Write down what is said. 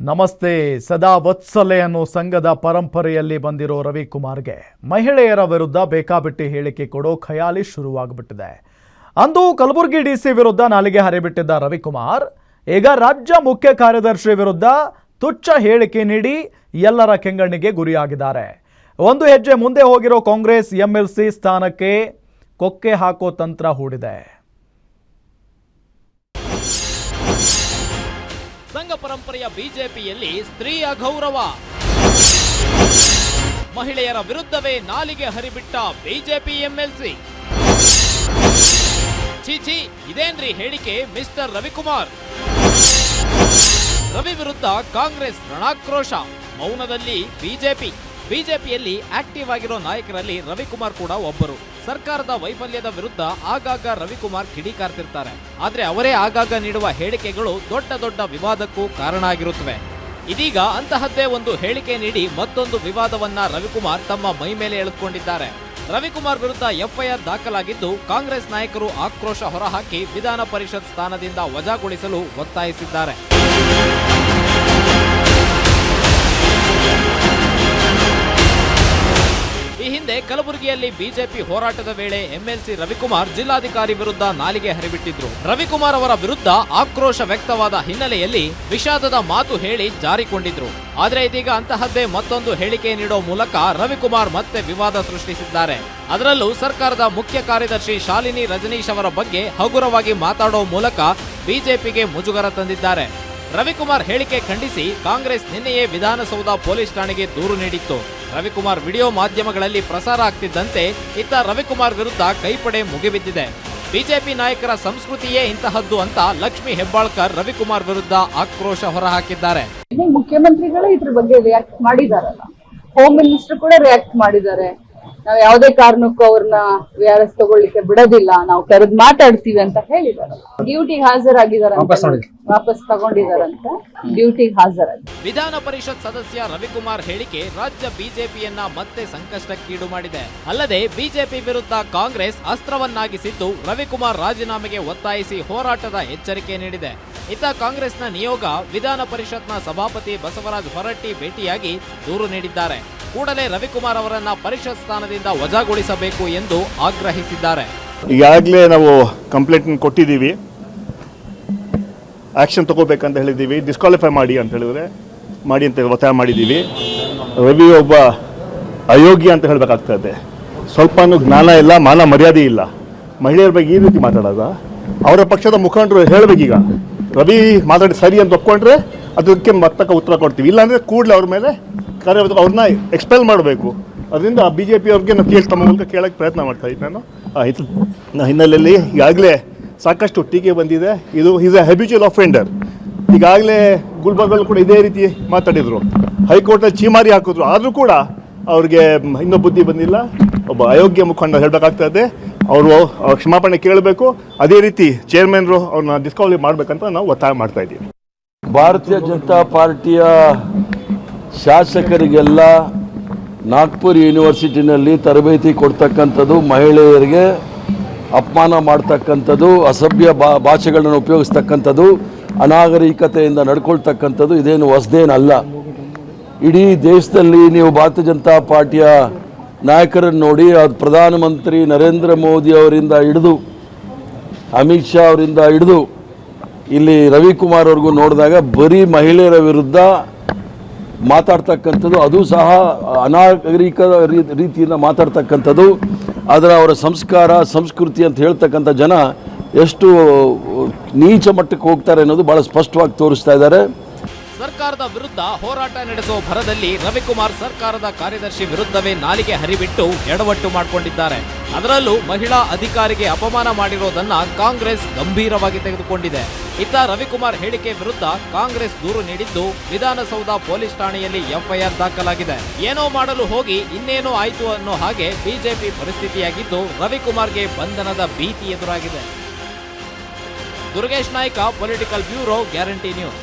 ನಮಸ್ತೆ. ಸದಾ ವತ್ಸಲೆ ಅನ್ನೋ ಸಂಘದ ಪರಂಪರೆಯಲ್ಲಿ ಬಂದಿರೋ ರವಿಕುಮಾರ್ಗೆ ಮಹಿಳೆಯರ ವಿರುದ್ಧ ಬೇಕಾಬಿಟ್ಟಿ ಹೇಳಿಕೆ ಕೊಡೋ ಖಯಾಲಿ ಶುರುವಾಗ್ಬಿಟ್ಟಿದೆ. ಅಂದು ಕಲಬುರಗಿ ಡಿಸಿ ವಿರುದ್ಧ ನಾಲಿಗೆ ಹರಿಬಿಟ್ಟಿದ್ದ ರವಿಕುಮಾರ್ ಈಗ ರಾಜ್ಯ ಮುಖ್ಯ ಕಾರ್ಯದರ್ಶಿ ವಿರುದ್ಧ ತುಚ್ಛ ಹೇಳಿಕೆ ನೀಡಿ ಎಲ್ಲರ ಕೆಂಗಣ್ಣಿಗೆ ಗುರಿಯಾಗಿದ್ದಾರೆ. ಒಂದು ಹೆಜ್ಜೆ ಮುಂದೆ ಹೋಗಿರೋ ಕಾಂಗ್ರೆಸ್ ಎಂಎಲ್ಸಿ ಸ್ಥಾನಕ್ಕೆ ಕೊಕ್ಕೆ ಹಾಕೋ ತಂತ್ರ ಹೂಡಿದೆ. ಸಂಘ ಪರಂಪರೆಯ ಬಿಜೆಪಿಯಲ್ಲಿ ಸ್ತ್ರೀ ಅಗೌರವ, ಮಹಿಳೆಯರ ವಿರುದ್ಧವೇ ನಾಲಿಗೆ ಹರಿಬಿಟ್ಟ ಬಿಜೆಪಿ ಎಂಎಲ್ಸಿ. ಚೀಚಿ, ಇದೇನ್ರಿ ಹೇಳಿಕೆ ಮಿಸ್ಟರ್ ರವಿಕುಮಾರ್. ರವಿ ವಿರುದ್ಧ ಕಾಂಗ್ರೆಸ್ ರಣಾಕ್ರೋಶ, ಮೌನದಲ್ಲಿ ಬಿಜೆಪಿಯಲ್ಲಿ ಆಕ್ಟಿವ್ ಆಗಿರೋ ನಾಯಕರಲ್ಲಿ ರವಿಕುಮಾರ್ ಕೂಡ ಒಬ್ಬರು. ಸರ್ಕಾರದ ವೈಫಲ್ಯದ ವಿರುದ್ಧ ಆಗಾಗ ರವಿಕುಮಾರ್ ಕಿಡಿಕಾರ್ತಿರ್ತಾರೆ. ಆದ್ರೆ ಅವರೇ ಆಗಾಗ ನೀಡುವ ಹೇಳಿಕೆಗಳು ದೊಡ್ಡ ದೊಡ್ಡ ವಿವಾದಕ್ಕೂ ಕಾರಣ ಆಗಿರುತ್ತವೆ. ಇದೀಗ ಅಂತಹದ್ದೇ ಒಂದು ಹೇಳಿಕೆ ನೀಡಿ ಮತ್ತೊಂದು ವಿವಾದವನ್ನ ರವಿಕುಮಾರ್ ತಮ್ಮ ಮೈ ಮೇಲೆ ಎಳೆದುಕೊಂಡಿದ್ದಾರೆ. ರವಿಕುಮಾರ್ ವಿರುದ್ಧ ಎಫ್ಐಆರ್ ದಾಖಲಾಗಿದ್ದು, ಕಾಂಗ್ರೆಸ್ ನಾಯಕರು ಆಕ್ರೋಶ ಹೊರಹಾಕಿ ವಿಧಾನ ಪರಿಷತ್ ಸ್ಥಾನದಿಂದ ವಜಾಗೊಳಿಸಲು ಒತ್ತಾಯಿಸಿದ್ದಾರೆ. ಈ ಹಿಂದೆ ಕಲಬುರಗಿಯಲ್ಲಿ ಬಿಜೆಪಿ ಹೋರಾಟದ ವೇಳೆ ಎಂಎಲ್ಸಿ ರವಿಕುಮಾರ್ ಜಿಲ್ಲಾಧಿಕಾರಿ ವಿರುದ್ಧ ನಾಲಿಗೆ ಹರಿಬಿಟ್ಟಿದ್ರು. ರವಿಕುಮಾರ್ ಅವರ ವಿರುದ್ಧ ಆಕ್ರೋಶ ವ್ಯಕ್ತವಾದ ಹಿನ್ನೆಲೆಯಲ್ಲಿ ವಿಷಾದದ ಮಾತು ಹೇಳಿ ಜಾರಿಕೊಂಡಿದ್ರು. ಆದ್ರೆ ಇದೀಗ ಅಂತಹದ್ದೇ ಮತ್ತೊಂದು ಹೇಳಿಕೆ ನೀಡೋ ಮೂಲಕ ರವಿಕುಮಾರ್ ಮತ್ತೆ ವಿವಾದ ಸೃಷ್ಟಿಸಿದ್ದಾರೆ. ಅದರಲ್ಲೂ ಸರ್ಕಾರದ ಮುಖ್ಯ ಕಾರ್ಯದರ್ಶಿ ಶಾಲಿನಿ ರಜನೀಶ್ ಅವರ ಬಗ್ಗೆ ಹಗುರವಾಗಿ ಮಾತಾಡೋ ಮೂಲಕ ಬಿಜೆಪಿಗೆ ಮುಜುಗರ ತಂದಿದ್ದಾರೆ. ರವಿಕುಮಾರ್ ಹೇಳಿಕೆ ಖಂಡಿಸಿ ಕಾಂಗ್ರೆಸ್ ನಿನ್ನೆಯೇ ವಿಧಾನಸೌಧ ಪೊಲೀಸ್ ಠಾಣೆಗೆ ದೂರು ನೀಡಿತ್ತು. ರವಿಕುಮಾರ್ ವಿಡಿಯೋ ಮಾಧ್ಯಮಗಳಲ್ಲಿ ಪ್ರಸಾರ ಆಗ್ತಿದ್ದಂತೆ ಇತ್ತ ರವಿಕುಮಾರ್ ವಿರುದ್ಧ ಕೈಪಡೆ ಮುಗಿಬಿದ್ದಿದೆ. ಬಿಜೆಪಿ ನಾಯಕರ ಸಂಸ್ಕೃತಿಯೇ ಇಂತಹದ್ದು ಅಂತ ಲಕ್ಷ್ಮಿ ಹೆಬ್ಬಾಳ್ಕರ್ ರವಿಕುಮಾರ್ ವಿರುದ್ಧ ಆಕ್ರೋಶ ಹೊರಹಾಕಿದ್ದಾರೆ. ಮುಖ್ಯಮಂತ್ರಿಗಳೇ ಇದ್ರ ಬಗ್ಗೆ ರಿಯಾಕ್ಟ್ ಮಾಡಿದಾರಲ್ಲ, ಹೋಮ್ ಮಿನಿಸ್ಟರ್ ಕೂಡ ರಿಯಾಕ್ಟ್ ಮಾಡಿದ್ದಾರೆ. ನಾವ್ ಯಾವುದೇ ಕಾರಣಕ್ಕೂ ಅವ್ರನ್ನ ವಿಆರ್ಎಸ್ ತಗೊಳ್ಳಿಕ್ಕೆ ಬಿಡೋದಿಲ್ಲ, ನಾವು ಕರೆದು ಮಾತಾಡ್ತೀವಿ ಅಂತ ಹೇಳಿದಾರಲ್ಲ. ಡ್ಯೂಟಿಗೆ ಹಾಜರಾಗಿದ್ದಾರೆ, ವಾಪಸ್ ತಗೊಂಡಿದಾರಂತ, ಡ್ಯೂಟಿಗೆ ಹಾಜರಾಗಿ. ವಿಧಾನ ಪರಿಷತ್ ಸದಸ್ಯ ರವಿಕುಮಾರ್ ಹೇಳಿಕೆ ರಾಜ್ಯ ಬಿಜೆಪಿಯನ್ನ ಮತ್ತೆ ಸಂಕಷ್ಟಕ್ಕೀಡು ಮಾಡಿದೆ. ಅಲ್ಲದೆ ಬಿಜೆಪಿ ವಿರುದ್ಧ ಕಾಂಗ್ರೆಸ್ ಅಸ್ತ್ರವನ್ನಾಗಿಸಿದ್ದು, ರವಿಕುಮಾರ್ ರಾಜೀನಾಮೆಗೆ ಒತ್ತಾಯಿಸಿ ಹೋರಾಟದ ಎಚ್ಚರಿಕೆ ನೀಡಿದೆ. ಇತ್ತ ಕಾಂಗ್ರೆಸ್ನ ನಿಯೋಗ ವಿಧಾನ ಪರಿಷತ್ನ ಸಭಾಪತಿ ಬಸವರಾಜ ಹೊರಟ್ಟಿ ಭೇಟಿಯಾಗಿ ದೂರು ನೀಡಿದ್ದಾರೆ. ಕೂಡಲೇ ರವಿಕುಮಾರ್ ಅವರನ್ನ ಪರಿಷತ್ ಸ್ಥಾನದಿಂದ ವಜಾಗೊಳಿಸಬೇಕು ಎಂದು ಆಗ್ರಹಿಸಿದ್ದಾರೆ. ಈಗಾಗಲೇ ನಾವು ಕಂಪ್ಲೇಂಟ್ ಕೊಟ್ಟಿದ್ದೀವಿ, ಆಕ್ಷನ್ ತಗೋಬೇಕಂತ ಹೇಳಿದ್ದೀವಿ, ಡಿಸ್ಕ್ವಾಲಿಫೈ ಮಾಡಿ ಅಂತ ಹೇಳಿದ್ರೆ ಮಾಡಿ ಅಂತ ಒತ್ತಾಯ ಮಾಡಿದ್ದೀವಿ. ರವಿ ಒಬ್ಬ ಅಯೋಗ್ಯ ಅಂತ ಹೇಳಬೇಕಾಗ್ತದೆ. ಸ್ವಲ್ಪನೂ ಜ್ಞಾನ ಇಲ್ಲ, ಮಾನ ಮರ್ಯಾದೆ ಇಲ್ಲ. ಮಹಿಳೆಯರ ಬಗ್ಗೆ ಈ ರೀತಿ ಮಾತಾಡೋದ? ಅವರ ಪಕ್ಷದ ಮುಖಂಡರು ಹೇಳಬೇಕೀಗ, ರವಿ ಮಾತಾಡಿ ಸರಿ ಅಂತ ಒಪ್ಕೊಂಡ್ರೆ ಅದಕ್ಕೆ ಮತ್ತಕ್ಕ ಉತ್ತರ ಕೊಡ್ತೀವಿ, ಇಲ್ಲಾಂದರೆ ಕೂಡಲೇ ಅವ್ರ ಮೇಲೆ ಅವ್ರನ್ನ ಎಕ್ಸ್ಪೆಲ್ ಮಾಡಬೇಕು. ಅದರಿಂದ ಬಿ ಜೆ ಪಿ ಅವ್ರಿಗೆ ನಾವು ತಮ್ಮ ಮೂಲಕ ಕೇಳೋಕ್ಕೆ ಪ್ರಯತ್ನ ಮಾಡ್ತಾ ಇದ್ದೀನಿ. ನಾನು ಹಿನ್ನೆಲೆಯಲ್ಲಿ ಈಗಾಗಲೇ ಸಾಕಷ್ಟು ಟೀಕೆ ಬಂದಿದೆ. ಇದು ಈಸ್ ಎ ಹ್ಯಾಬಿಚುವಲ್ ಅಫೆಂಡರ್. ಈಗಾಗಲೇ ಗುಲ್ಬರ್ಗಲ್ಲಿ ಕೂಡ ಇದೇ ರೀತಿ ಮಾತಾಡಿದರು, ಹೈಕೋರ್ಟಲ್ಲಿ ಚೀಮಾರಿ ಹಾಕಿದ್ರು, ಆದರೂ ಕೂಡ ಅವ್ರಿಗೆ ಇನ್ನೂ ಬುದ್ಧಿ ಬಂದಿಲ್ಲ. ಒಬ್ಬ ಅಯೋಗ್ಯ ಮುಖಂಡ ಹೇಳಬೇಕಾಗ್ತದೆ, ಅವರು ಕ್ಷಮಾಪಣೆ ಕೇಳಬೇಕು. ಅದೇ ರೀತಿ ಚೇರ್ಮನ್ರು ಅವ್ರನ್ನ ಡಿಸ್ಕ್ವಾಲಿಫೈ ಮಾಡಬೇಕಂತ ನಾವು ಒತ್ತಾಯ ಮಾಡ್ತಾ ಇದ್ದೀವಿ. ಭಾರತೀಯ ಜನತಾ ಪಾರ್ಟಿಯ ಶಾಸಕರಿಗೆಲ್ಲ ನಾಗ್ಪುರ್ ಯೂನಿವರ್ಸಿಟಿನಲ್ಲಿ ತರಬೇತಿ ಕೊಡ್ತಕ್ಕಂಥದ್ದು, ಮಹಿಳೆಯರಿಗೆ ಅಪಮಾನ ಮಾಡ್ತಕ್ಕಂಥದ್ದು, ಅಸಭ್ಯ ಭಾಷೆಗಳನ್ನು ಉಪಯೋಗಿಸ್ತಕ್ಕಂಥದ್ದು, ಅನಾಗರಿಕತೆಯಿಂದ ನಡ್ಕೊಳ್ತಕ್ಕಂಥದ್ದು ಇದೇನು ಹೊಸದೇನಲ್ಲ. ಇಡೀ ದೇಶದಲ್ಲಿ ನೀವು ಭಾರತೀಯ ಜನತಾ ಪಾರ್ಟಿಯ ನಾಯಕರನ್ನು ನೋಡಿ, ಅದು ಪ್ರಧಾನಮಂತ್ರಿ ನರೇಂದ್ರ ಮೋದಿ ಅವರಿಂದ ಹಿಡಿದು ಅಮಿತ್ ಶಾ ಅವರಿಂದ ಹಿಡಿದು ಇಲ್ಲಿ ರವಿಕುಮಾರ್ ಅವ್ರಿಗೂ ನೋಡಿದಾಗ ಬರೀ ಮಹಿಳೆಯರ ವಿರುದ್ಧ ಮಾತಾಡ್ತಕ್ಕಂಥದ್ದು, ಅದು ಸಹ ಅನಾಗರಿಕ ರೀತಿಯಿಂದ ಮಾತಾಡ್ತಕ್ಕಂಥದ್ದು. ಆದರೆ ಅವರ ಸಂಸ್ಕಾರ ಸಂಸ್ಕೃತಿ ಅಂತ ಹೇಳ್ತಕ್ಕಂಥ ಜನ ಎಷ್ಟು ನೀಚ ಮಟ್ಟಕ್ಕೆ ಹೋಗ್ತಾರೆ ಅನ್ನೋದು ಭಾಳ ಸ್ಪಷ್ಟವಾಗಿ ತೋರಿಸ್ತಾ ಇದ್ದಾರೆ. ಸರ್ಕಾರದ ವಿರುದ್ಧ ಹೋರಾಟ ನಡೆಸುವ ಭರದಲ್ಲಿ ರವಿಕುಮಾರ್ ಸರ್ಕಾರದ ಕಾರ್ಯದರ್ಶಿ ವಿರುದ್ಧವೇ ನಾಲಿಗೆ ಹರಿಬಿಟ್ಟು ಎಡವಟ್ಟು ಮಾಡಿಕೊಂಡಿದ್ದಾರೆ. ಅದರಲ್ಲೂ ಮಹಿಳಾ ಅಧಿಕಾರಿಗೆ ಅಪಮಾನ ಮಾಡಿರೋದನ್ನ ಕಾಂಗ್ರೆಸ್ ಗಂಭೀರವಾಗಿ ತೆಗೆದುಕೊಂಡಿದೆ. ಇತ್ತ ರವಿಕುಮಾರ್ ಹೇಳಿಕೆ ವಿರುದ್ಧ ಕಾಂಗ್ರೆಸ್ ದೂರು ನೀಡಿದ್ದು, ವಿಧಾನಸೌಧ ಪೊಲೀಸ್ ಠಾಣೆಯಲ್ಲಿ ಎಫ್ಐಆರ್ ದಾಖಲಾಗಿದೆ. ಏನೋ ಮಾಡಲು ಹೋಗಿ ಇನ್ನೇನೋ ಆಯ್ತು ಅನ್ನೋ ಹಾಗೆ ಬಿಜೆಪಿ ಪರಿಸ್ಥಿತಿಯಾಗಿದ್ದು, ರವಿಕುಮಾರ್ಗೆ ಬಂಧನದ ಭೀತಿ ಎದುರಾಗಿದೆ. Durgesh Naik, political bureau, guarantee news.